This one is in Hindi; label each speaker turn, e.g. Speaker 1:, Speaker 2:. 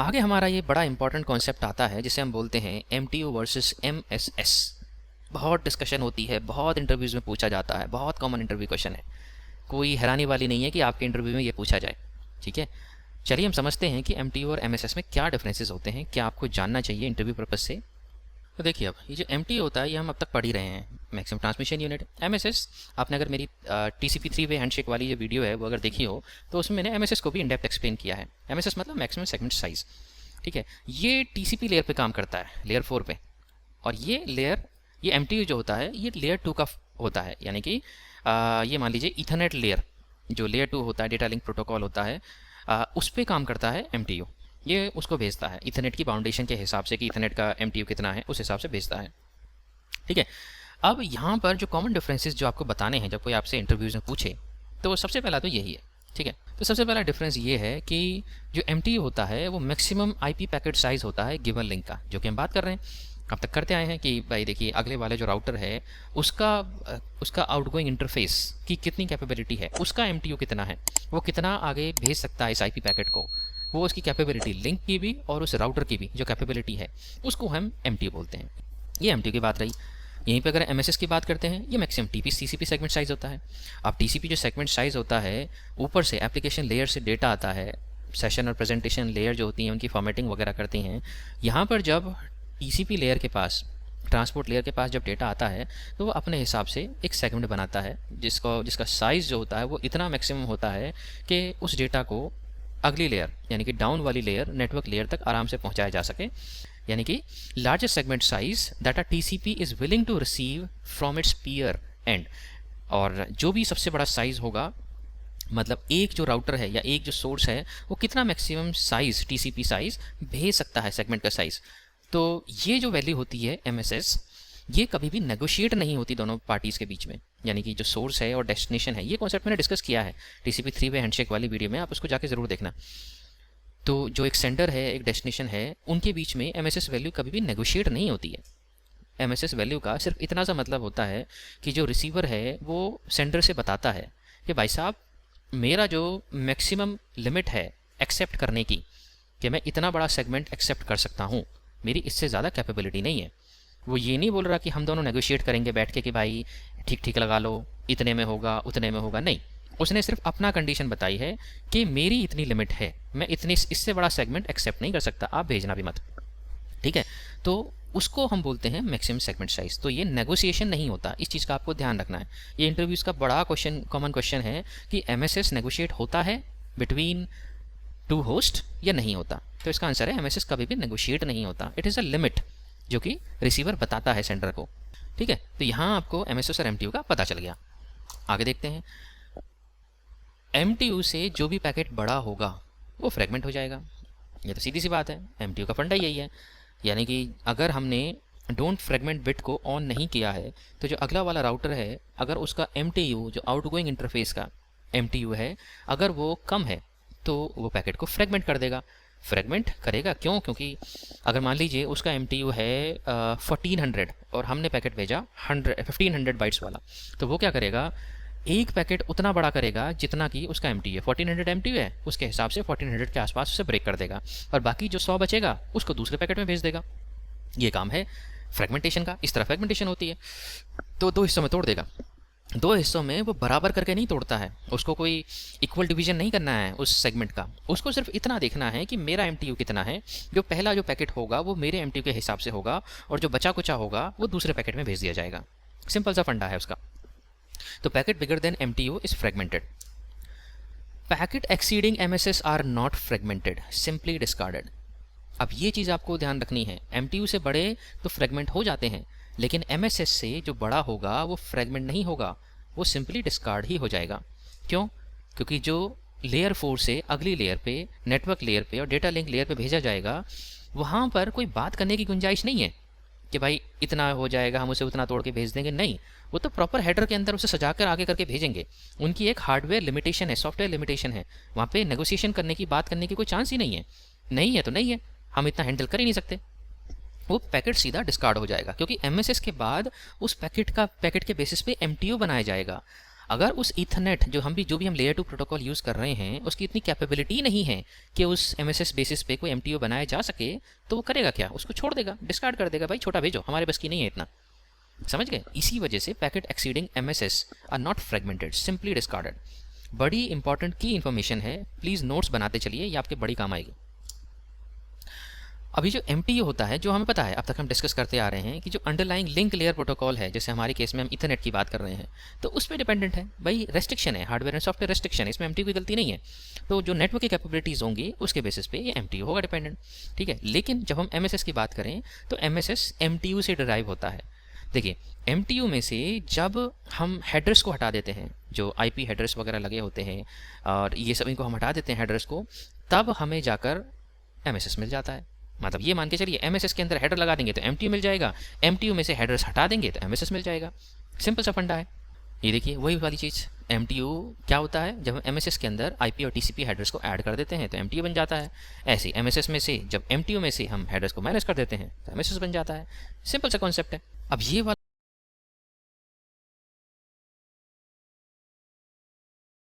Speaker 1: आगे हमारा ये बड़ा इंपॉर्टेंट कॉन्सेप्ट आता है जिसे हम बोलते हैं MTU वर्सेस MSS। बहुत डिस्कशन होती है, बहुत इंटरव्यूज़ में पूछा जाता है, बहुत कॉमन इंटरव्यू क्वेश्चन है। कोई हैरानी वाली नहीं है कि आपके इंटरव्यू में ये पूछा जाए। ठीक है, चलिए हम समझते हैं कि MTU और MSS में क्या डिफरेंसेस होते हैं, क्या आपको जानना चाहिए इंटरव्यू पर्पज से। तो देखिए, अब ये जो MTU होता है ये हम अब तक पढ़ ही रहे हैं, मैक्सिमम ट्रांसमिशन यूनिट। MSS, आपने अगर मेरी TCP 3-वे हैंडशेक वाली जो वीडियो है वो अगर देखी हो तो उसमें मैंने MSS को भी इन डेप्थ एक्सप्लेन किया है। MSS मतलब मैक्सिमम सेगमेंट साइज। ठीक है, ये TCP लेयर पे काम करता है, लेयर 4 पे। और ये MTU जो होता है ये लेयर 2 का होता है, यानी कि ये मान लीजिए ईथरनेट लेयर, जो लेयर 2 होता है, डेटा लिंक प्रोटोकॉल होता है, उस पर काम करता है MTU। ये उसको भेजता है इथरनेट की बाउंडेशन के हिसाब से कि इथरनेट का MTU कितना है, उस हिसाब से भेजता है। ठीक है, अब यहाँ पर जो कॉमन डिफरेंसेस जो आपको बताने हैं जब कोई आपसे इंटरव्यूज़ में पूछे, तो सबसे पहला तो यही है। ठीक है, तो सबसे पहला डिफरेंस ये है कि जो MTU होता है वो मैक्सिमम IP पैकेट साइज़ होता है गिवन लिंक का, जो कि हम बात कर रहे हैं, अब तक करते आए हैं कि भाई देखिए अगले वाले जो राउटर है उसका आउटगोइंग इंटरफेस की कितनी कैपेबिलिटी है, उसका MTU कितना है, वो कितना आगे भेज सकता है इस IP पैकेट को, वो उसकी कैपेबिलिटी लिंक की भी और उस राउटर की भी जो कैपेबिलिटी है उसको हम MTU बोलते हैं। ये MTU की बात रही। यहीं पे अगर MSS की बात करते हैं, ये मैक्सिमम TCP सेगमेंट साइज़ होता है। अब TCP जो सेगमेंट साइज़ होता है, ऊपर से एप्लीकेशन लेयर से डेटा आता है, सेशन और प्रेजेंटेशन लेयर जो होती हैं उनकी फॉर्मेटिंग वगैरह करती हैं। यहाँ पर जब TCP लेयर के पास, ट्रांसपोर्ट लेयर के पास जब डेटा आता है तो वो अपने हिसाब से एक सेगमेंट बनाता है जिसका साइज़ जो होता है वो इतना मैक्सिमम होता है कि उस डेटा को अगली लेयर यानी कि डाउन वाली लेयर, नेटवर्क लेयर तक आराम से पहुंचाया जा सके। यानी कि largest segment size that a TCP is willing to receive from its peer end. और जो भी सबसे बड़ा साइज होगा, मतलब एक जो राउटर है या एक जो सोर्स है वो कितना मैक्सिमम साइज TCP साइज भेज सकता है, सेगमेंट का साइज। तो ये जो वैल्यू होती है MSS, ये कभी भी नेगोशिएट नहीं होती दोनों पार्टीज़ के बीच में, यानी कि जो सोर्स है और डेस्टिनेशन है। ये कॉन्सेप्ट मैंने डिस्कस किया है TCP 3-वे हैंडशेक वाली वीडियो में, आप उसको जाके ज़रूर देखना। तो जो एक सेंडर है, एक डेस्टिनेशन है, उनके बीच में MSS वैल्यू कभी भी नेगोशिएट नहीं होती है। MSS वैल्यू का सिर्फ इतना सा मतलब होता है कि जो रिसीवर है वो सेंडर से बताता है कि भाई साहब, मेरा जो मैक्सिमम लिमिट है एक्सेप्ट करने की, कि मैं इतना बड़ा सेगमेंट एक्सेप्ट कर सकता हूँ, मेरी इससे ज़्यादा कैपेबिलिटी नहीं है। वो ये नहीं बोल रहा कि हम दोनों नेगोशिएट करेंगे बैठ के कि भाई ठीक ठीक लगा लो, इतने में होगा, उतने में होगा, नहीं। उसने सिर्फ अपना कंडीशन बताई है कि मेरी इतनी लिमिट है, मैं इतनी इससे बड़ा सेगमेंट एक्सेप्ट नहीं कर सकता, आप भेजना भी मत। ठीक है, तो उसको हम बोलते हैं मैक्सिमम सेगमेंट साइज। तो ये नेगोशिएशन नहीं होता, इस चीज़ का आपको ध्यान रखना है। ये इंटरव्यूज़ का बड़ा क्वेश्चन, कॉमन क्वेश्चन है कि MSS नेगोशिएट होता है बिटवीन टू होस्ट या नहीं होता। तो इसका आंसर है MSS कभी भी नेगोशिएट नहीं होता। इट इज़ अ लिमिट जो कि रिसीवर बताता है सेंडर को। ठीक है, तो यहाँ आपको MSS और MTU का पता चल गया। आगे देखते हैं, MTU से जो भी पैकेट बड़ा होगा वो फ्रेगमेंट हो जाएगा। ये तो सीधी सी बात है, MTU का फंडा यही है। यानी कि अगर हमने डोंट फ्रेगमेंट बिट को ऑन नहीं किया है तो जो अगला वाला राउटर है, अगर उसका MTU जो आउटगोइंग इंटरफेस का MTU है, अगर वो कम है तो वो पैकेट को फ्रेगमेंट कर देगा। फ्रेगमेंट करेगा क्यों? क्योंकि अगर मान लीजिए उसका MTU है 1400 और हमने पैकेट भेजा 1500 बाइट्स वाला, तो वो क्या करेगा, एक पैकेट उतना बड़ा करेगा जितना कि उसका MTU है। 1400 MTU है, उसके हिसाब से 1400 के आसपास उसे ब्रेक कर देगा और बाकी जो 100 बचेगा उसको दूसरे पैकेट में भेज देगा। ये काम है फ्रेगमेंटेशन का। इस तरह फ्रेगमेंटेशन होती है। तो दो हिस्सों में तोड़ देगा, दो हिस्सों में वो बराबर करके नहीं तोड़ता है, उसको कोई इक्वल डिवीजन नहीं करना है उस सेगमेंट का। उसको सिर्फ इतना देखना है कि मेरा MTU कितना है, जो पहला जो पैकेट होगा वो मेरे MTU के हिसाब से होगा और जो बचा कुचा होगा वो दूसरे पैकेट में भेज दिया जाएगा। सिंपल सा फंडा है उसका। तो packet bigger than MTU is fragmented. Packet exceeding MSS are not fragmented, simply discarded. अब ये चीज़ आपको ध्यान रखनी है, MTU से बड़े तो फ्रेगमेंट हो जाते हैं, लेकिन MSS से जो बड़ा होगा वो फ्रेगमेंट नहीं होगा, वो सिंपली डिस्कार्ड ही हो जाएगा। क्यों? क्योंकि जो लेयर 4 से अगली लेयर पे, नेटवर्क लेयर पे और डेटा लिंक लेयर पे भेजा जाएगा, वहाँ पर कोई बात करने की गुंजाइश नहीं है कि भाई इतना हो जाएगा, हम उसे उतना तोड़ के भेज देंगे। नहीं, वो तो प्रॉपर हेडर के अंदर उसे सजाकर आगे करके भेजेंगे। उनकी एक हार्डवेयर लिमिटेशन है, सॉफ्टवेयर लिमिटेशन है, वहाँ पे नेगोशिएशन करने की, बात करने की कोई चांस ही नहीं है। नहीं है तो नहीं है, हम इतना हैंडल कर ही नहीं सकते। वो पैकेट सीधा डिस्कार्ड हो जाएगा, क्योंकि MSS के बाद उस पैकेट के बेसिस पे MTU बनाया जाएगा। अगर उस ईथरनेट जो भी हम लेयर 2 प्रोटोकॉल यूज़ कर रहे हैं उसकी इतनी कैपेबिलिटी नहीं है कि उस MSS बेसिस पे कोई MTU बनाया जा सके, तो वो करेगा क्या? उसको छोड़ देगा, डिस्कार्ड कर देगा, भाई छोटा भेजो, हमारे बस की नहीं है इतना। समझ गए? इसी वजह से packet exceeding MSS are not fragmented, simply discarded. बड़ी इंपॉर्टेंट की इन्फॉर्मेशन है, प्लीज़ नोट्स बनाते चलिए, ये आपके बड़ी काम आएगी। अभी जो MTU होता है, जो हमें पता है, अब तक हम डिस्कस करते आ रहे हैं कि जो अंडरलाइंग लिंक लेयर प्रोटोकॉल है, जैसे हमारे केस में हम इथरनेट की बात कर रहे हैं, तो उस पर डिपेंडेंट है भाई, रेस्ट्रिक्शन है, हार्डवेयर एंड सॉफ्टवेयर रेस्ट्रिक्शन है, इसमें MTU की गलती नहीं है। तो जो नेटवर्क की कैपेबिलिटीज़ होंगी उसके बेसिस पे ये MTU होगा डिपेंडेंट, ठीक है। लेकिन जब हम MSS की बात करें तो MSS MTU से डिराइव होता है। देखिए, MTU में से जब हम हेडर्स को हटा देते हैं, जो IP हेडर्स वगैरह लगे होते हैं और ये सब इनको हम हटा देते हैं हेडर्स को, तब हमें जाकर MSS मिल जाता है। मतलब ये मान के चलिए MSS के अंदर हेडर लगा देंगे तो MTU मिल जाएगा, MTU में से हेडर्स हटा देंगे तो MSS मिल जाएगा। सिंपल सा फंडा है। ये देखिए वही वाली चीज़, MTU क्या होता है, जब हम MSS के अंदर IP और TCP हेडर्स को ऐड कर देते हैं तो MTU बन जाता है। ऐसे MSS में से जब MTU में से हम हेडर्स को माइनस कर देते हैं तो MSS बन जाता है। सिंपल सा कॉन्सेप्ट है। अब ये वाला